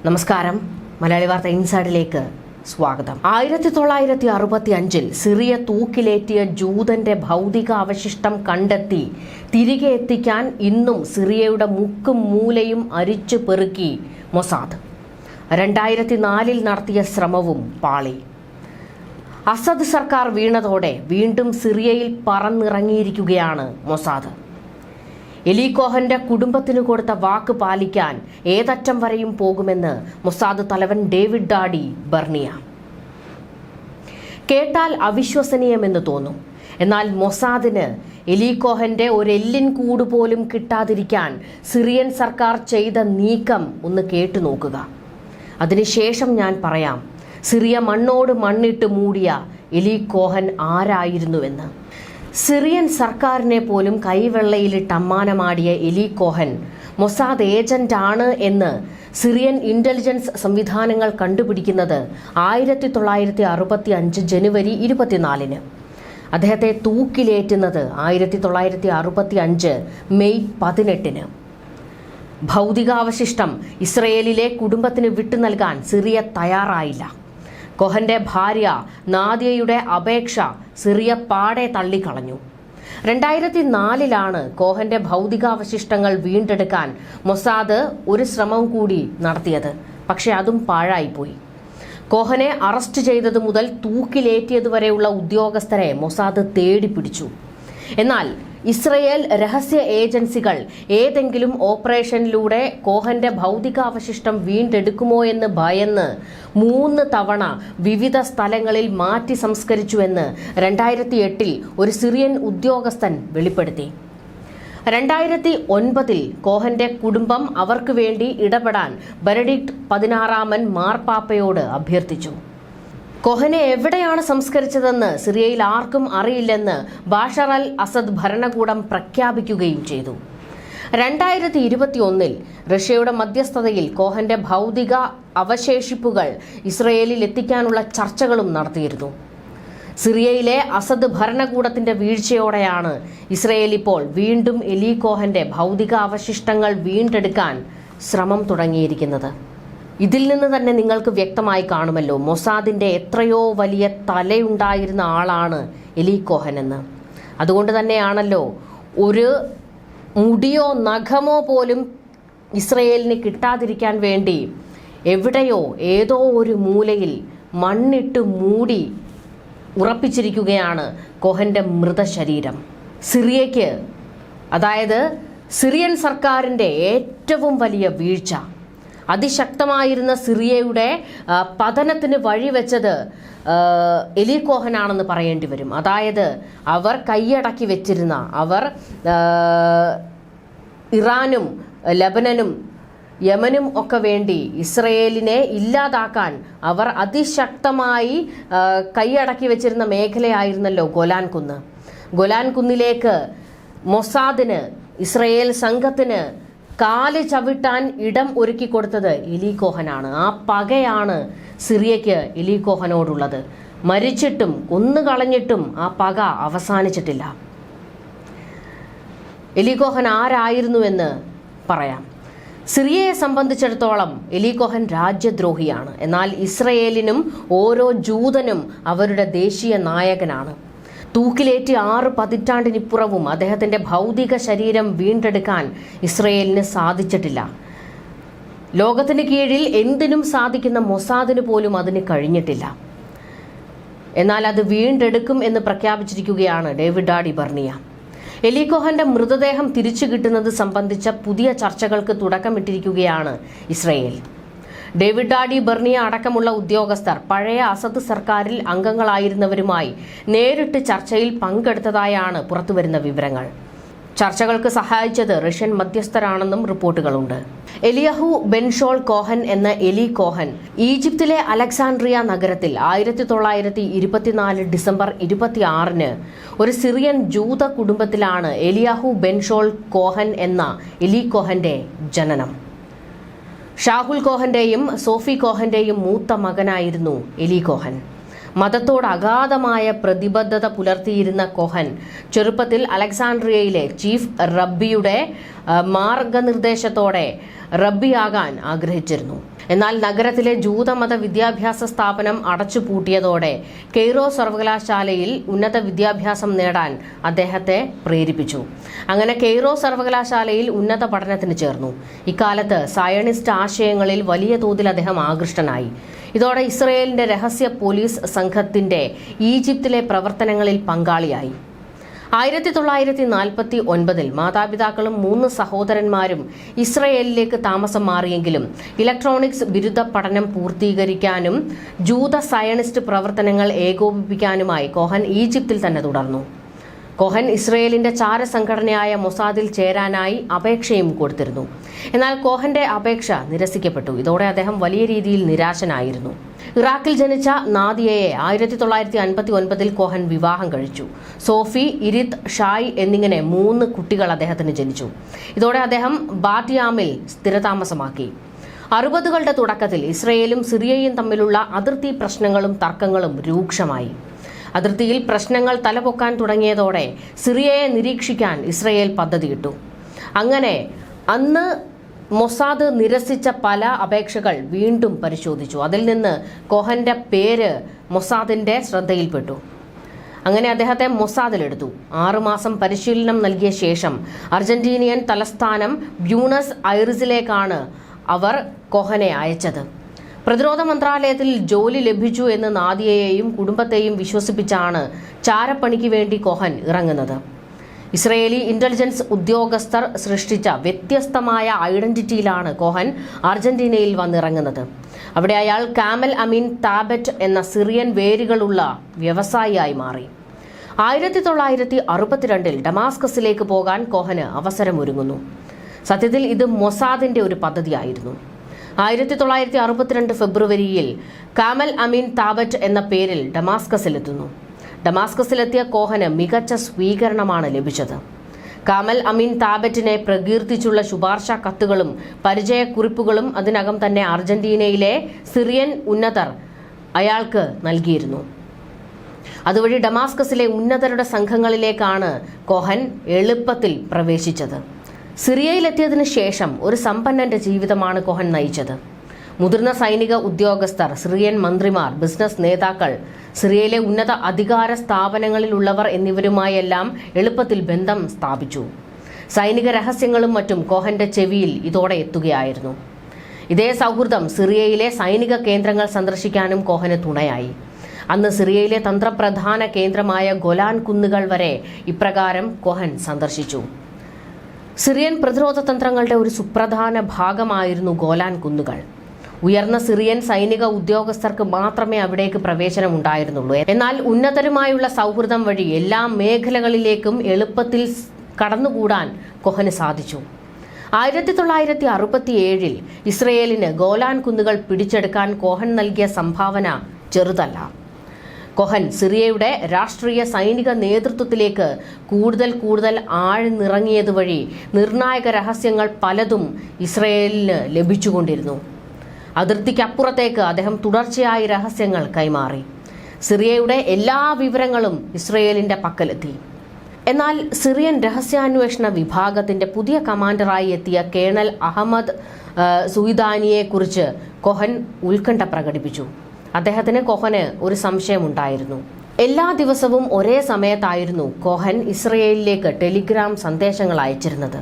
നമസ്കാരം. മലയാളി വാർത്ത ഇൻസൈഡിലേക്ക് സ്വാഗതം. 1965 സിറിയ തൂക്കിലേറ്റിയ ജൂതന്റെ ഭൗതിക അവശിഷ്ടം കണ്ടെത്തി തിരികെ എത്തിക്കാൻ ഇന്നും സിറിയയുടെ മുക്കും മൂലയും അരിച്ചു പെറുക്കി മൊസാദ്. 2004 നടത്തിയ ശ്രമവും പാളി. അസദ് സർക്കാർ വീണതോടെ വീണ്ടും സിറിയയിൽ പറന്നിറങ്ങിയിരിക്കുകയാണ് മൊസാദ്. എലി കോഹന്റെ കുടുംബത്തിന് കൊടുത്ത വാക്ക് പാലിക്കാൻ ഏതറ്റം വരെയും പോകുമെന്ന് മൊസാദ് തലവൻ ഡേവിഡ് ഡാഡി ബർണിയ. കേട്ടാൽ അവിശ്വസനീയമെന്ന് തോന്നും. എന്നാൽ മൊസാദിന് എലി കോഹന്റെ ഒരു എല്ലിൻ കൂട് പോലും കിട്ടാതിരിക്കാൻ സിറിയൻ സർക്കാർ ചെയ്ത നീക്കം ഒന്ന് കേട്ടു നോക്കുക. അതിനുശേഷം ഞാൻ പറയാം സിറിയ മണ്ണോട് മണ്ണിട്ട് മൂടിയ എലി കോഹൻ ആരായിരുന്നുവെന്ന്. സിറിയൻ സർക്കാരിനെ പോലും കൈവെള്ളയിലിട്ട് അമ്മാനമാടിയ എലി കോഹൻ മൊസാദ് ഏജന്റാണ് എന്ന് സിറിയൻ ഇന്റലിജൻസ് സംവിധാനങ്ങൾ കണ്ടുപിടിക്കുന്നത് 1965 ജനുവരി 24. അദ്ദേഹത്തെ തൂക്കിലേറ്റുന്നത് 1965 മെയ് 18. ഭൗതികാവശിഷ്ടം ഇസ്രയേലിലെ കുടുംബത്തിന് വിട്ടു നൽകാൻ സിറിയ തയ്യാറായില്ല. കോഹന്റെ ഭാര്യ നാദിയയുടെ അപേക്ഷ സിറിയ പാടെ തള്ളിക്കളഞ്ഞു. 2004 കോഹന്റെ ഭൗതികാവശിഷ്ടങ്ങൾ വീണ്ടെടുക്കാൻ മൊസാദ് ഒരു ശ്രമം കൂടി നടത്തിയത്. പക്ഷെ അതും പാഴായിപ്പോയി. കോഹനെ അറസ്റ്റ് ചെയ്തത് മുതൽ തൂക്കിലേറ്റിയതുവരെയുള്ള ഉദ്യോഗസ്ഥരെ മൊസാദ് തേടിപ്പിടിച്ചു. എന്നാൽ ഇസ്രയേൽ രഹസ്യ ഏജൻസികൾ ഏതെങ്കിലും ഓപ്പറേഷനിലൂടെ കോഹന്റെ ഭൗതികാവശിഷ്ടം വീണ്ടെടുക്കുമോ എന്ന് ഭയന്ന് 3 തവണ വിവിധ സ്ഥലങ്ങളിൽ മാറ്റി സംസ്കരിച്ചുവെന്ന് 2008 ഒരു സിറിയൻ ഉദ്യോഗസ്ഥൻ വെളിപ്പെടുത്തി. 2009 കോഹന്റെ കുടുംബം അവർക്ക് വേണ്ടി ഇടപെടാൻ ബെനഡിക്ട് 16 മാർപ്പാപ്പയോട് അഭ്യർത്ഥിച്ചു. കോഹനെ എവിടെയാണ് സംസ്കരിച്ചതെന്ന് സിറിയയിൽ ആർക്കും അറിയില്ലെന്ന് ബാഷർ അൽ അസദ് ഭരണകൂടം പ്രഖ്യാപിക്കുകയും ചെയ്തു. 2021 റഷ്യയുടെ മധ്യസ്ഥതയിൽ കോഹന്റെ ഭൗതിക അവശേഷിപ്പുകൾ ഇസ്രയേലിൽ എത്തിക്കാനുള്ള ചർച്ചകളും നടത്തിയിരുന്നു. സിറിയയിലെ അസദ് ഭരണകൂടത്തിന്റെ വീഴ്ചയോടെയാണ് ഇസ്രയേൽ ഇപ്പോൾ വീണ്ടും എലി കോഹന്റെ ഭൗതിക അവശിഷ്ടങ്ങൾ വീണ്ടെടുക്കാൻ ശ്രമം തുടങ്ങിയിരിക്കുന്നത്. ഇതിൽ നിന്ന് തന്നെ നിങ്ങൾക്ക് വ്യക്തമായി കാണുമല്ലോ മൊസാദിന്റെ എത്രയോ വലിയ തലയുണ്ടായിരുന്ന ആളാണ് എലി കോഹൻ എന്ന്. അതുകൊണ്ട് തന്നെയാണല്ലോ ഒരു മുടിയോ നഖമോ പോലും ഇസ്രയേലിന് കിട്ടാതിരിക്കാൻ വേണ്ടി എവിടെയോ ഏതോ ഒരു മൂലയിൽ മണ്ണിട്ട് മൂടി ഉറപ്പിച്ചിരിക്കുകയാണ് കോഹന്റെ മൃതശരീരം. സിറിയയ്ക്ക്, അതായത് സിറിയൻ സർക്കാരിൻ്റെ ഏറ്റവും വലിയ വീഴ്ച, അതിശക്തമായിരുന്ന സിറിയയുടെ പതനത്തിന് വഴിവെച്ചത് എലി കോഹനാണെന്ന് പറയേണ്ടി വരും. അതായത് അവർ കൈയടക്കി വെച്ചിരുന്ന, അവർ ഇറാനും ലബനനും യമനും ഒക്കെ വേണ്ടി ഇസ്രയേലിനെ ഇല്ലാതാക്കാൻ അവർ അതിശക്തമായി കൈയടക്കി വെച്ചിരുന്ന മേഖലയായിരുന്നല്ലോ ഗോലാൻ കുന്ന്. ഗോലാൻ കുന്നിലേക്ക് മൊസാദിന്, ഇസ്രയേൽ സംഘത്തിന് കാല് ചവിട്ടാൻ ഇടം ഒരുക്കി കൊടുത്തത് എലി കോഹനാണ്. ആ പകയാണ് സിറിയയ്ക്ക് എലി കോഹനോടുള്ളത്. മരിച്ചിട്ടും കൊന്നുകളഞ്ഞിട്ടും ആ പക അവസാനിച്ചിട്ടില്ല. എലി കോഹൻ ആരായിരുന്നുവെന്ന് പറയാം. സിറിയയെ സംബന്ധിച്ചിടത്തോളം എലി കോഹൻ രാജ്യദ്രോഹിയാണ്. എന്നാൽ ഇസ്രയേലിനും ഓരോ ജൂതനും അവരുടെ ദേശീയ നായകനാണ്. തൂക്കിലേറ്റി 6 പതിറ്റാണ്ടിനിപ്പുറവും അദ്ദേഹത്തിന്റെ ഭൗതിക ശരീരം വീണ്ടെടുക്കാൻ ഇസ്രയേലിന് സാധിച്ചിട്ടില്ല. ലോകത്തിന് കീഴിൽ എന്തിനും സാധിക്കുന്ന മൊസാദിന് പോലും അതിന് കഴിഞ്ഞിട്ടില്ല. എന്നാൽ അത് വീണ്ടെടുക്കും എന്ന് പ്രഖ്യാപിച്ചിരിക്കുകയാണ് ഡേവിഡ് ഡാഡി ബർണിയ. എലി കോഹന്റെ മൃതദേഹം തിരിച്ചു കിട്ടുന്നത് സംബന്ധിച്ച പുതിയ ചർച്ചകൾക്ക് തുടക്കമിട്ടിരിക്കുകയാണ് ഇസ്രയേൽ. ഡേവിഡ് ഡാഡി ബർണിയ അടക്കമുള്ള ഉദ്യോഗസ്ഥർ പഴയ അസദ് സർക്കാരിൽ അംഗങ്ങളായിരുന്നവരുമായി നേരിട്ട് ചർച്ചയിൽ പങ്കെടുത്തതായാണ് പുറത്തുവരുന്ന വിവരങ്ങൾ. ചർച്ചകൾക്ക് സഹായിച്ചത് റഷ്യൻ മധ്യസ്ഥരാണെന്നും റിപ്പോർട്ടുകളുണ്ട്. എലിയഹു ബെൻഷോൾ കോഹൻ എന്ന എലി കോഹൻ ഈജിപ്തിലെ അലക്സാൻഡ്രിയ നഗരത്തിൽ 1924 ഡിസംബർ 26 ഒരു സിറിയൻ ജൂത കുടുംബത്തിലാണ് എലിയഹു ബെൻഷോൾ കോഹൻ എന്ന എലി കോഹന്റെ ജനനം. ഷാഹുൽ കോഹന്റെയും സോഫി കോഹന്റെയും മൂത്ത മകനായിരുന്നു എലി കോഹൻ. മതത്തോട് അഗാധമായ പ്രതിബദ്ധത പുലർത്തിയിരുന്ന കോഹൻ ചെറുപ്പത്തിൽ അലക്സാൻഡ്രിയയിലെ ചീഫ് റബ്ബിയുടെ മാർഗനിർദ്ദേശത്തോടെ റബ്ബിയാകാൻ ആഗ്രഹിച്ചിരുന്നു. എന്നാൽ നഗരത്തിലെ ജൂതമത വിദ്യാഭ്യാസ സ്ഥാപനം അടച്ചുപൂട്ടിയതോടെ കെയ്റോ സർവകലാശാലയിൽ ഉന്നത വിദ്യാഭ്യാസം നേടാൻ അദ്ദേഹത്തെ പ്രേരിപ്പിച്ചു. അങ്ങനെ കെയ്റോ സർവകലാശാലയിൽ ഉന്നത പഠനത്തിന് ചേർന്നു. ഇക്കാലത്ത് സയണിസ്റ്റ് ആശയങ്ങളിൽ വലിയ തോതിൽ അദ്ദേഹം ആകൃഷ്ടനായി. ഇതോടെ ഇസ്രയേലിന്റെ രഹസ്യ പോലീസ് സംഘത്തിന്റെ ഈജിപ്തിലെ പ്രവർത്തനങ്ങളിൽ പങ്കാളിയായി. 1949 മാതാപിതാക്കളും 3 സഹോദരന്മാരും ഇസ്രയേലിലേക്ക് താമസം മാറിയെങ്കിലും ഇലക്ട്രോണിക്സ് ബിരുദ പഠനം പൂർത്തീകരിക്കാനും ജൂത സയണിസ്റ്റ് പ്രവർത്തനങ്ങൾ ഏകോപിപ്പിക്കാനുമായി കോഹൻ ഈജിപ്തിൽ തന്നെ തുടർന്നു. കോഹൻ ഇസ്രയേലിന്റെ ചാരസംഘടനയായ മൊസാദിൽ ചേരാനായി അപേക്ഷയും കൊടുത്തിരുന്നു. എന്നാൽ കോഹന്റെ അപേക്ഷ നിരസിക്കപ്പെട്ടു. ഇതോടെ അദ്ദേഹം വലിയ രീതിയിൽ നിരാശനായിരുന്നു. ഇറാഖിൽ ജനിച്ച നാദിയയെ 1959 കോഹൻ വിവാഹം കഴിച്ചു. സോഫി, ഇരിത്, ഷായ് എന്നിങ്ങനെ 3 കുട്ടികൾ അദ്ദേഹത്തിന് ജനിച്ചു. ഇതോടെ അദ്ദേഹം ബാത്യാമിൽ സ്ഥിരതാമസമാക്കി. 60കളുടെ തുടക്കത്തിൽ ഇസ്രയേലും സിറിയയും തമ്മിലുള്ള അതിർത്തി പ്രശ്നങ്ങളും തർക്കങ്ങളും രൂക്ഷമായി. അതിർത്തിയിൽ പ്രശ്നങ്ങൾ തലപൊക്കാൻ തുടങ്ങിയതോടെ സിറിയയെ നിരീക്ഷിക്കാൻ ഇസ്രയേൽ പദ്ധതിയിട്ടു. അങ്ങനെ അന്ന് മൊസാദ് നിരസിച്ച പല അപേക്ഷകൾ വീണ്ടും പരിശോധിച്ചു. അതിൽ നിന്ന് കോഹന്റെ പേര് മൊസാദിന്റെ ശ്രദ്ധയിൽപ്പെട്ടു. അങ്ങനെ അദ്ദേഹത്തെ മൊസാദിലെടുത്തു. 6 മാസം പരിശീലനം നൽകിയ ശേഷം അർജന്റീനിയൻ തലസ്ഥാനം ബ്യൂണസ് ഐറിസിലേക്കാണ് അവർ കോഹനെ അയച്ചത്. പ്രതിരോധ മന്ത്രാലയത്തിൽ ജോലി ലഭിച്ചു എന്ന് നാദിയയെയും കുടുംബത്തെയും വിശ്വസിപ്പിച്ചാണ് ചാരപ്പണിക്ക് വേണ്ടി കോഹൻ ഇറങ്ങുന്നത്. ഇസ്രയേലി ഇന്റലിജൻസ് ഉദ്യോഗസ്ഥർ സൃഷ്ടിച്ച വ്യത്യസ്തമായ ഐഡന്റിറ്റിയിലാണ് കോഹൻ അർജന്റീനയിൽ വന്നിറങ്ങുന്നത്. അവിടെ അയാൾ കാമൽ അമീൻ താബറ്റ് എന്ന സിറിയൻ വേരുകളുള്ള വ്യവസായിയായി മാറി. 1962 ഡമാസ്കസിലേക്ക് പോകാൻ കോഹന് അവസരമൊരുങ്ങുന്നു. സത്യത്തിൽ ഇത് മൊസാദിന്റെ ഒരു പദ്ധതിയായിരുന്നു. 1962 ഫെബ്രുവരിയിൽ കാമൽ അമീൻ താബറ്റ് എന്ന പേരിൽ ഡമാസ്കസിലെത്തുന്നു. ഡമാസ്കസിലെത്തിയ കോഹന് മികച്ച സ്വീകരണമാണ് ലഭിച്ചത്. കാമൽ അമീൻ താബറ്റിനെ പ്രകീർത്തിച്ചുള്ള ശുപാർശ കത്തുകളും പരിചയക്കുറിപ്പുകളും അതിനകം തന്നെ അർജന്റീനയിലെ സിറിയൻ ഉന്നതർ അയാൾക്ക് നൽകിയിരുന്നു. അതുവഴി ഡമാസ്കസിലെ ഉന്നതരുടെ സംഘങ്ങളിലേക്കാണ് കോഹൻ എളുപ്പത്തിൽ പ്രവേശിച്ചത്. സിറിയയിലെത്തിയതിനു ശേഷം ഒരു സമ്പന്നന്റെ ജീവിതമാണ് കോഹൻ നയിച്ചത്. മുതിർന്ന സൈനിക ഉദ്യോഗസ്ഥർ, സിറിയൻ മന്ത്രിമാർ, ബിസിനസ് നേതാക്കൾ, സിറിയയിലെ ഉന്നത അധികാര സ്ഥാപനങ്ങളിലുള്ളവർ എന്നിവരുമായെല്ലാം എളുപ്പത്തിൽ ബന്ധം സ്ഥാപിച്ചു. സൈനിക രഹസ്യങ്ങളും മറ്റും കോഹന്റെ ചെവിയിൽ ഇതോടെ എത്തുകയായിരുന്നു. ഇതേ സൗഹൃദം സിറിയയിലെ സൈനിക കേന്ദ്രങ്ങൾ സന്ദർശിക്കാനും കോഹന് തുണയായി. അന്ന് സിറിയയിലെ തന്ത്രപ്രധാന കേന്ദ്രമായ ഗോലാൻ കുന്നുകൾ വരെ ഇപ്രകാരം കോഹൻ സന്ദർശിച്ചു. സിറിയൻ പ്രതിരോധ തന്ത്രങ്ങളുടെ ഒരു സുപ്രധാന ഭാഗമായിരുന്നു ഗോലാൻ കുന്നുകൾ. ഉയർന്ന സിറിയൻ സൈനിക ഉദ്യോഗസ്ഥർക്ക് മാത്രമേ അവിടേക്ക് പ്രവേശനം ഉണ്ടായിരുന്നുള്ളൂ. എന്നാൽ ഉന്നതരുമായുള്ള സൗഹൃദം വഴി എല്ലാ മേഖലകളിലേക്കും എളുപ്പത്തിൽ കടന്നുകൂടാൻ കോഹന് സാധിച്ചു. 1967 ഇസ്രയേലിന് ഗോലാൻ കുന്നുകൾ പിടിച്ചെടുക്കാൻ കോഹൻ നൽകിയ സംഭാവന ചെറുതല്ല. കോഹൻ സിറിയയുടെ രാഷ്ട്രീയ സൈനിക നേതൃത്വത്തിലേക്ക് കൂടുതൽ ആഴ്ന്നിറങ്ങിയതുവഴി നിർണായക രഹസ്യങ്ങൾ പലതും ഇസ്രയേലിന് ലഭിച്ചുകൊണ്ടിരുന്നു. അതിർത്തിക്കപ്പുറത്തേക്ക് അദ്ദേഹം തുടർച്ചയായി രഹസ്യങ്ങൾ കൈമാറി. സിറിയയുടെ എല്ലാ വിവരങ്ങളും ഇസ്രയേലിന്റെ പക്കലെത്തി. എന്നാൽ സിറിയൻ രഹസ്യാന്വേഷണ വിഭാഗത്തിന്റെ പുതിയ കമാൻഡറായി എത്തിയ കേണൽ അഹമ്മദ് സുയിദാനിയെക്കുറിച്ച് കോഹൻ ഉത്കണ്ഠ പ്രകടിപ്പിച്ചു. അദ്ദേഹത്തിന് കോഹന് ഒരു സംശയമുണ്ടായിരുന്നു. എല്ലാ ദിവസവും ഒരേ സമയത്തായിരുന്നു കോഹൻ ഇസ്രയേലിലേക്ക് ടെലിഗ്രാം സന്ദേശങ്ങൾ അയച്ചിരുന്നത്.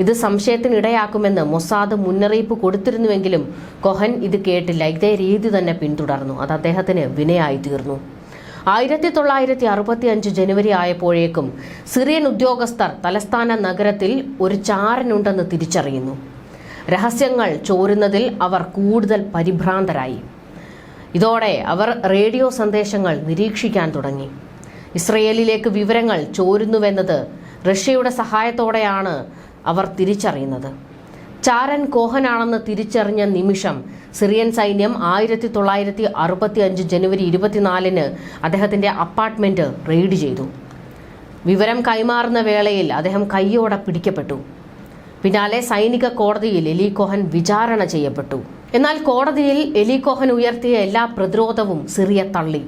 ഇത് സംശയത്തിനിടയാക്കുമെന്ന് മൊസാദ് മുന്നറിയിപ്പ് കൊടുത്തിരുന്നുവെങ്കിലും കോഹൻ ഇത് കേട്ടില്ല. ഇതേ രീതി തന്നെ പിന്തുടർന്നു. അത് അദ്ദേഹത്തിന് വിനയായി തീർന്നു. 1965 ജനുവരി ആയപ്പോഴേക്കും സിറിയൻ ഉദ്യോഗസ്ഥർ തലസ്ഥാന നഗരത്തിൽ ഒരു ചാരനുണ്ടെന്ന് തിരിച്ചറിയുന്നു. രഹസ്യങ്ങൾ ചോരുന്നതിൽ അവർ കൂടുതൽ പരിഭ്രാന്തരായി. ഇതോടെ അവർ റേഡിയോ സന്ദേശങ്ങൾ നിരീക്ഷിക്കാൻ തുടങ്ങി. ഇസ്രയേലിലേക്ക് വിവരങ്ങൾ ചോരുന്നുവെന്നത് റഷ്യയുടെ സഹായത്തോടെയാണ് അവർ തിരിച്ചറിയുന്നത്. ചാരൻ കോഹനാണെന്ന് തിരിച്ചറിഞ്ഞ നിമിഷം സിറിയൻ സൈന്യം 1965 ജനുവരി 24 അദ്ദേഹത്തിന്റെ അപ്പാർട്ട്മെന്റ് റെയ്ഡ് ചെയ്തു. വിവരം കൈമാറുന്ന വേളയിൽ അദ്ദേഹം കയ്യോടെ പിടിക്കപ്പെട്ടു. പിന്നാലെ സൈനിക കോടതിയിൽ എലി കോഹൻ വിചാരണ ചെയ്യപ്പെട്ടു. എന്നാൽ കോടതിയിൽ എലി കോഹൻ ഉയർത്തിയ എല്ലാ പ്രതിരോധവും സിറിയ തള്ളി.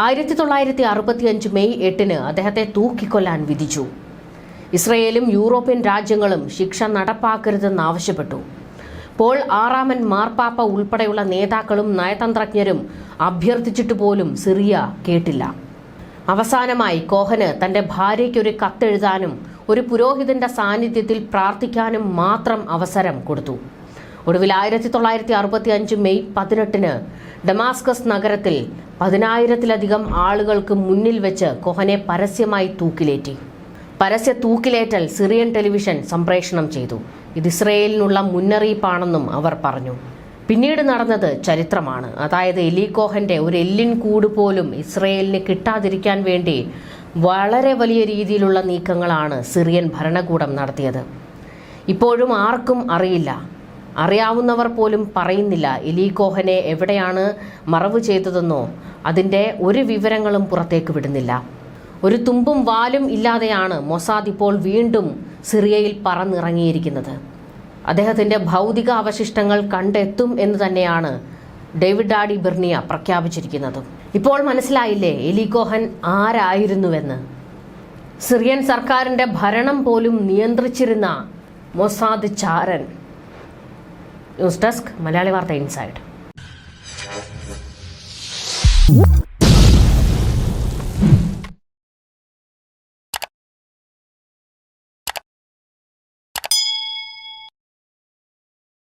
1965 മെയ് 8 അദ്ദേഹത്തെ തൂക്കിക്കൊല്ലാൻ വിധിച്ചു. ഇസ്രയേലും യൂറോപ്യൻ രാജ്യങ്ങളും ശിക്ഷ നടപ്പാക്കരുതെന്ന് ആവശ്യപ്പെട്ടു. പോൾ ആറാമൻ മാർപ്പാപ്പ ഉൾപ്പെടെയുള്ള നേതാക്കളും നയതന്ത്രജ്ഞരും അഭ്യർത്ഥിച്ചിട്ട് പോലും സിറിയ കേട്ടില്ല. അവസാനമായി കോഹന് തന്റെ ഭാര്യയ്ക്ക് ഒരു കത്തെഴുതാനും ഒരു പുരോഹിതന്റെ സാന്നിധ്യത്തിൽ പ്രാർത്ഥിക്കാനും മാത്രം അവസരം കൊടുത്തു. ഒടുവിൽ 1965 മെയ് 18 ഡമാസ്കസ് നഗരത്തിൽ 10,000-ലധികം ആളുകൾക്ക് മുന്നിൽ വെച്ച് കോഹനെ പരസ്യമായി തൂക്കിലേറ്റി. പരസ്യ തൂക്കിലേറ്റൽ സിറിയൻ ടെലിവിഷൻ സംപ്രേഷണം ചെയ്തു. ഇത് ഇസ്രയേലിനുള്ള മുന്നറിയിപ്പാണെന്നും അവർ പറഞ്ഞു. പിന്നീട് നടന്നത് ചരിത്രമാണ്. അതായത് എലി കോഹന്റെ ഒരു എല്ലിൻ കൂട് പോലും ഇസ്രയേലിന് കിട്ടാതിരിക്കാൻ വേണ്ടി വളരെ വലിയ രീതിയിലുള്ള നീക്കങ്ങളാണ് സിറിയൻ ഭരണകൂടം നടത്തിയത്. ഇപ്പോഴും ആർക്കും അറിയില്ല. അറിയാവുന്നവർ പോലും പറയുന്നില്ല എലി കോഹനെ എവിടെയാണ് മറവ് ചെയ്തതെന്നോ അതിൻ്റെ ഒരു വിവരങ്ങളും പുറത്തേക്ക് വിടുന്നില്ല. ഒരു തുമ്പും വാലും ഇല്ലാതെയാണ് മൊസാദ് ഇപ്പോൾ വീണ്ടും സിറിയയിൽ പറന്നിറങ്ങിയിരിക്കുന്നത്. അദ്ദേഹത്തിൻ്റെ ഭൗതിക അവശിഷ്ടങ്ങൾ കണ്ടെത്തും എന്ന് തന്നെയാണ് ഡേവിഡ് ഡാഡി ബെർണിയ പ്രഖ്യാപിച്ചിരിക്കുന്നത്. ഇപ്പോൾ മനസ്സിലായില്ലേ എലി കോഹൻ ആരായിരുന്നുവെന്ന്? സിറിയൻ സർക്കാരിൻ്റെ ഭരണം പോലും നിയന്ത്രിച്ചിരുന്ന മൊസാദ് ചാരൻ. ന്യൂസ് ഡെസ്ക് മലയാളി വാർത്ത ഇൻസൈഡ്.